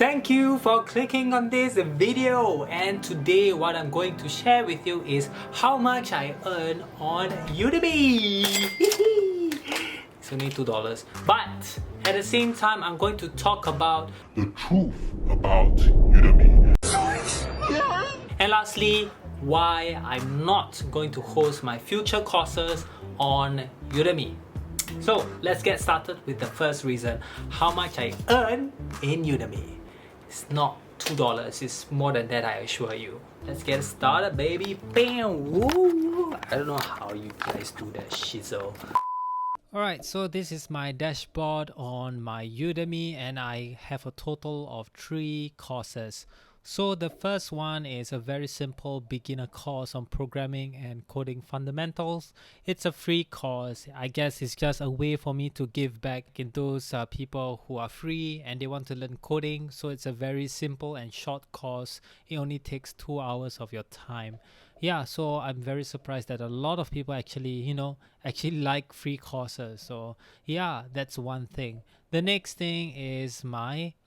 Thank you for clicking on this video, and today what I'm going to share with you is how much I earn on Udemy. It's only $2, but at the same time I'm going to talk about the truth about Udemy. And lastly, why I'm not going to host my future courses on Udemy. So let's get started with the first reason, how much I earn in Udemy. It's not $2, it's more than that, I assure you. Let's get started, baby. Bam! Woo! I don't know how you guys do that shizzle. Alright, so this is my dashboard on my Udemy, and I have a total of 3 courses. So the first one is a very simple beginner course on programming and coding fundamentals. It's a free course. I guess it's just a way for me to give back in those people who are free and they want to learn coding. So it's a very simple and short course. It only takes 2 hours of your time. Yeah, so I'm very surprised that a lot of people actually like free courses. So yeah, that's one thing. The next thing is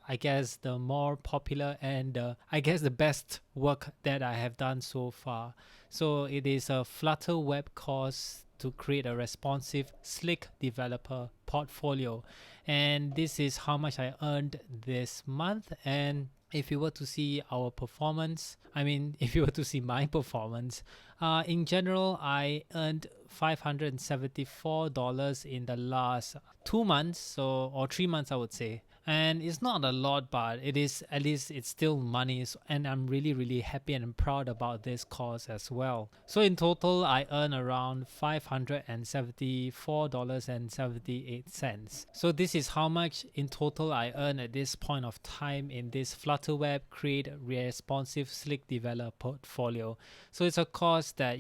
I guess the more popular and I guess the best work that I have done so far. So it is a Flutter Web Course to create a responsive, slick developer portfolio. And this is how much I earned this month. And if you were to see our performance, if you were to see my performance, in general, I earned $574 in the last 2 months, or 3 months, I would say. And it's not a lot, but it is, at least it's still money, and I'm really happy and proud about this course as well. So in total, I earn around $574.78. So this is how much in total I earn at this point of time in this Flutter Web Create Responsive Slick Developer Portfolio. So it's a course that,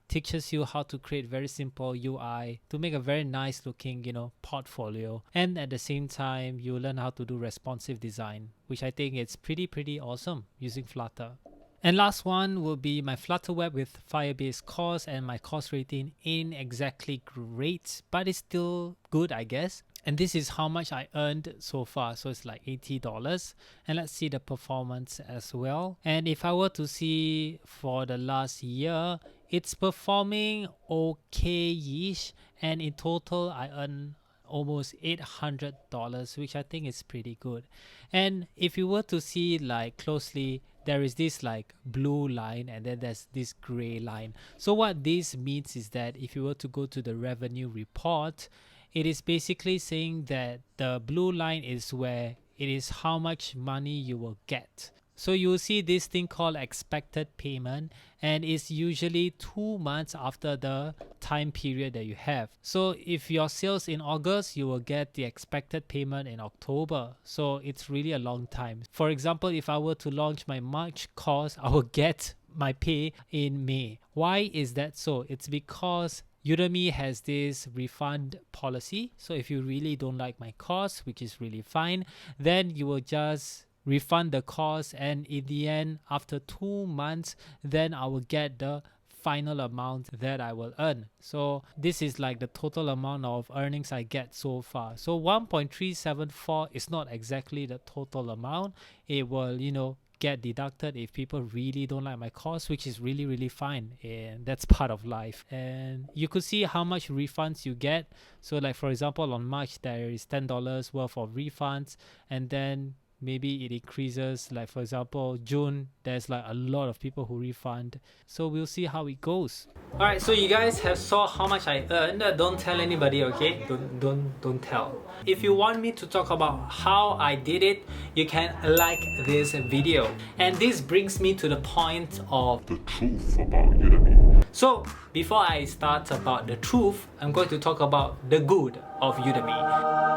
teaches you how to create very simple UI to make a very nice looking, portfolio. And at the same time, you learn how to do responsive design, which I think it's pretty awesome using Flutter. And last one will be my Flutter Web with Firebase course, and my course rating ain't exactly great, but it's still good, I guess. And this is how much I earned so far. So it's like $80. And let's see the performance as well. And if I were to see for the last year, it's performing okay-ish. And in total, I earn almost $800, which I think is pretty good. And if you were to see closely, there is this blue line, and then there's this gray line. So what this means is that if you were to go to the revenue report, it is basically saying that the blue line is where it is how much money you will get. So you will see this thing called expected payment, and it's usually 2 months after the time period that you have. So if your sales in August, you will get the expected payment in October. So it's really a long time. For example, if I were to launch my March course, I will get my pay in May. Why is that so? It's because Udemy has this refund policy. So if you really don't like my course, which is really fine, then you will just refund the course, and in the end, after 2 months, then I will get the final amount that I will earn. So this is the total amount of earnings I get so far. So 1.374 is not exactly the total amount. It will, get deducted if people really don't like my course, which is really fine, and that's part of life. And you could see how much refunds you get. So for example, on March there is $10 worth of refunds, and then maybe it increases. For example, June, there's a lot of people who refund. So we'll see how it goes. Alright, so you guys have saw how much I earned. Don't tell anybody, okay? Don't tell. If you want me to talk about how I did it, you can like this video. And this brings me to the point of the truth about Udemy. So before I start about the truth, I'm going to talk about the good of Udemy.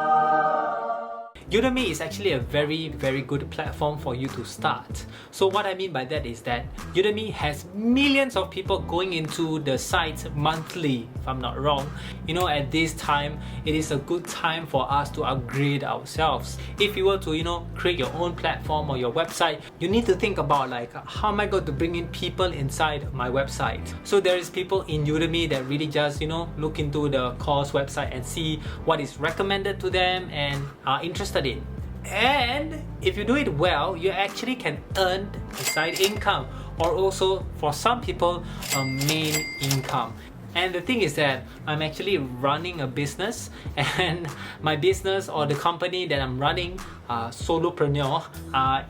Udemy is actually a very good platform for you to start. So what I mean by that is that Udemy has millions of people going into the site monthly, if I'm not wrong. At this time, it is a good time for us to upgrade ourselves. If you were to, create your own platform or your website, you need to think about how am I going to bring in people inside my website? So there is people in Udemy that really just, look into the course website and see what is recommended to them and are interested in. And if you do it well, you actually can earn a side income, or also for some people a main income. And the thing is that I'm actually running a business, and my business or the company that I'm running, solopreneur,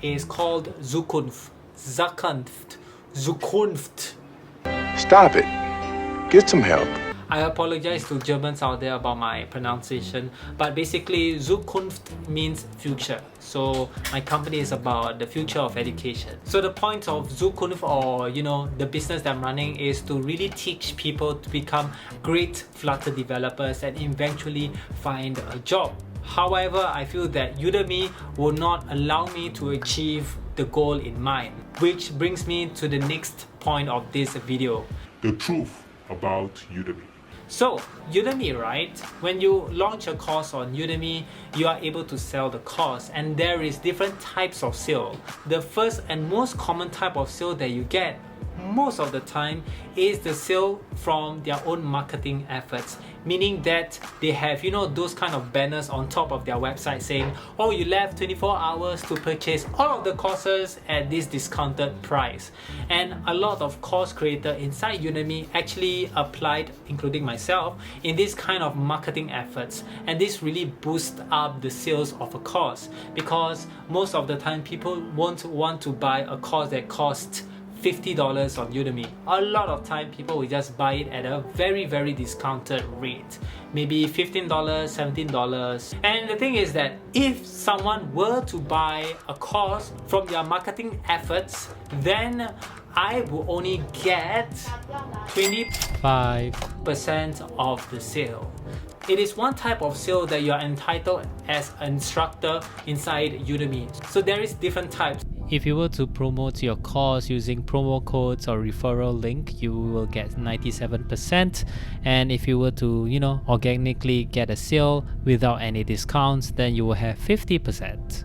is called Zukunft. Zukunft. Stop it. Get some help. I apologize to Germans out there about my pronunciation, but basically Zukunft means future. So my company is about the future of education. So the point of Zukunft, or the business that I'm running, is to really teach people to become great Flutter developers and eventually find a job. However, I feel that Udemy will not allow me to achieve the goal in mind, which brings me to the next point of this video. The truth about Udemy. So Udemy, right? When you launch a course on Udemy, you are able to sell the course, and there is different types of sale. The first and most common type of sale that you get most of the time is the sale from their own marketing efforts, meaning that they have those kind of banners on top of their website saying, oh, you left 24 hours to purchase all of the courses at this discounted price. And a lot of course creators inside Udemy actually applied, including myself, in this kind of marketing efforts, and this really boosts up the sales of a course, because most of the time people won't want to buy a course that costs $50 on Udemy. A lot of time people will just buy it at a very, very discounted rate, maybe $15, $17. And the thing is that if someone were to buy a course from their marketing efforts, then I will only get 25% of the sale. It is one type of sale that you are entitled as an instructor inside Udemy. So there is different types. If you were to promote your course using promo codes or referral link, you will get 97%. And if you were to, organically get a sale without any discounts, then you will have 50%.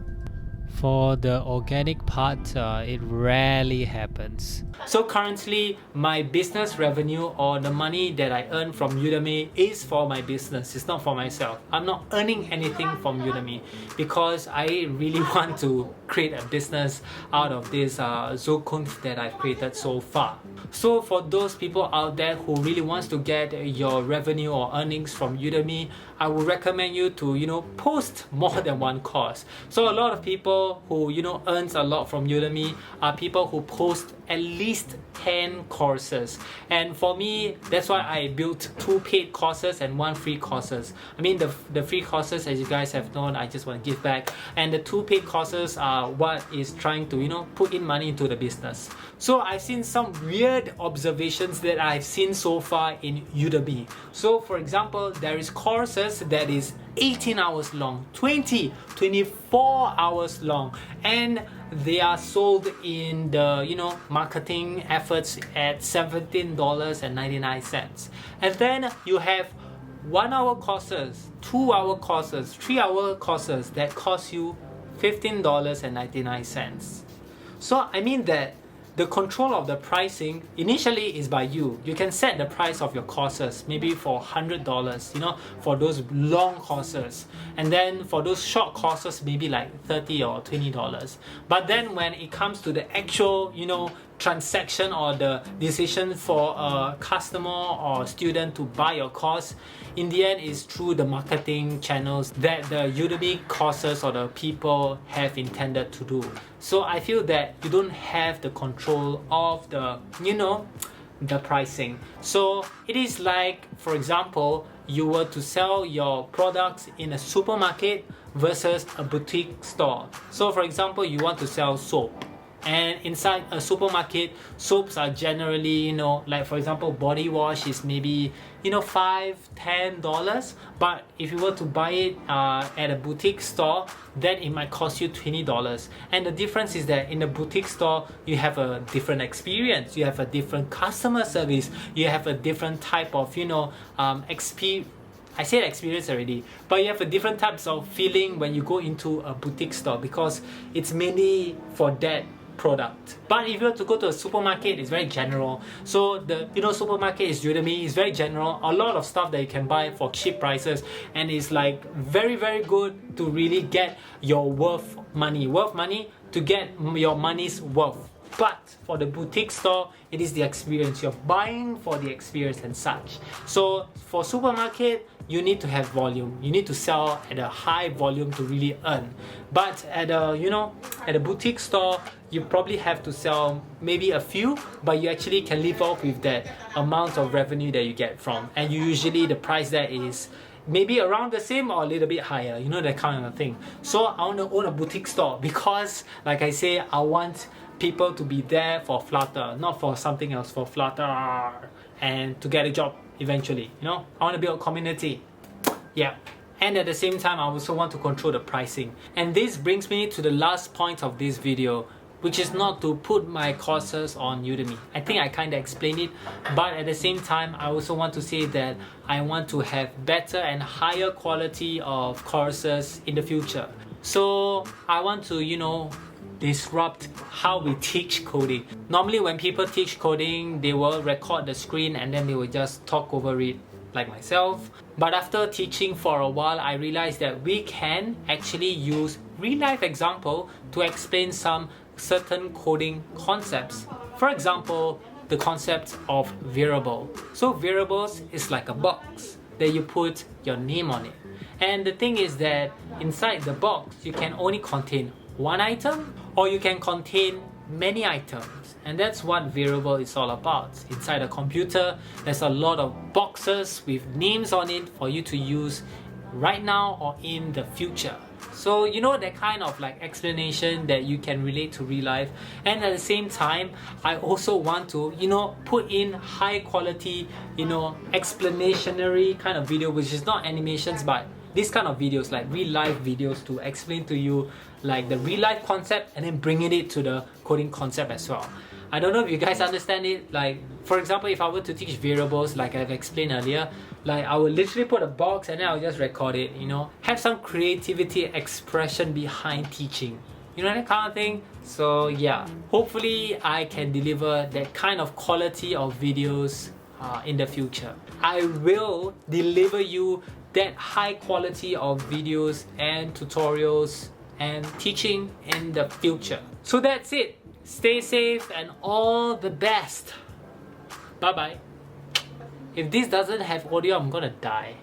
For the organic part, it rarely happens. So currently, my business revenue, or the money that I earn from Udemy, is for my business. It's not for myself. I'm not earning anything from Udemy because I really want to create a business out of this Zukunft that I've created so far. So for those people out there who really wants to get your revenue or earnings from Udemy, I would recommend you to post more than one course. So a lot of people who earns a lot from Udemy are people who post at least 10 courses. And for me, that's why I built 2 paid courses and 1 free courses. I mean, the free courses, as you guys have known, I just want to give back, and the 2 paid courses are what is trying to put in money into the business. So I've seen some weird observations that I've seen so far in Udemy. So for example, there is courses that is 18 hours long, 24 hours long, and they are sold in the marketing efforts at $17.99. And then you have 1 hour courses, 2 hour courses, 3 hour courses that cost you $15.99. So I mean that the control of the pricing initially is by you. You can set the price of your courses maybe for $100, for those long courses, and then for those short courses maybe like $30 or $20. But then when it comes to the actual transaction or the decision for a customer or student to buy your course, in the end is through the marketing channels that the Udemy courses or the people have intended to do. So I feel that you don't have the control of the the pricing. So it is like, for example, you were to sell your products in a supermarket versus a boutique store. So for example, you want to sell soap, and inside a supermarket, soaps are generally, like for example, body wash is maybe, $5-10. But if you were to buy it at a boutique store, then it might cost you $20. And the difference is that in the boutique store, you have a different experience, you have a different customer service, you have a different type of, experience. I said experience already, but you have a different types of feeling when you go into a boutique store, because it's mainly for that product. But if you were to go to a supermarket, it's very general. So the supermarket is Udemy, it's very general. A lot of stuff that you can buy for cheap prices, and it's like very, very good to really get your worth money to get your money's worth. But for the boutique store, it is the experience. You're buying for the experience and such. So for supermarket, you need to have volume. You need to sell at a high volume to really earn. But at a boutique store, you probably have to sell maybe a few, but you actually can live off with that amount of revenue that you get from. And usually the price there is maybe around the same or a little bit higher, that kind of thing. So I want to own a boutique store because, like I say, I want people to be there for Flutter, not for something else, for Flutter, and to get a job eventually. I want to build a community. Yeah. And at the same time, I also want to control the pricing. And this brings me to the last point of this video, which is not to put my courses on Udemy. I think I kind of explained it, but at the same time, I also want to say that I want to have better and higher quality of courses in the future. So I want to, disrupt how we teach coding. Normally when people teach coding, they will record the screen and then they will just talk over it, like myself. But after teaching for a while, I realized that we can actually use real-life example to explain some certain coding concepts. For example, the concept of variable. So variables is like a box that you put your name on it. And the thing is that inside the box, you can only contain one item or you can contain many items. And that's what variable is all about. Inside a computer, there's a lot of boxes with names on it for you to use right now or in the future. So that kind of like explanation that you can relate to real life. And at the same time, I also want to put in high quality explanationary kind of video, which is not animations but this kind of videos, like real life videos, to explain to you like the real life concept and then bringing it to the coding concept as well. I don't know if you guys understand it. Like, for example, if I were to teach variables, like I've explained earlier, like I will literally put a box and then I'll just record it, have some creativity, expression behind teaching, that kind of thing. So yeah, hopefully I can deliver that kind of quality of videos in the future. I will deliver you that high quality of videos and tutorials and teaching in the future. So that's it. Stay safe and all the best. Bye bye. If this doesn't have audio, I'm gonna die.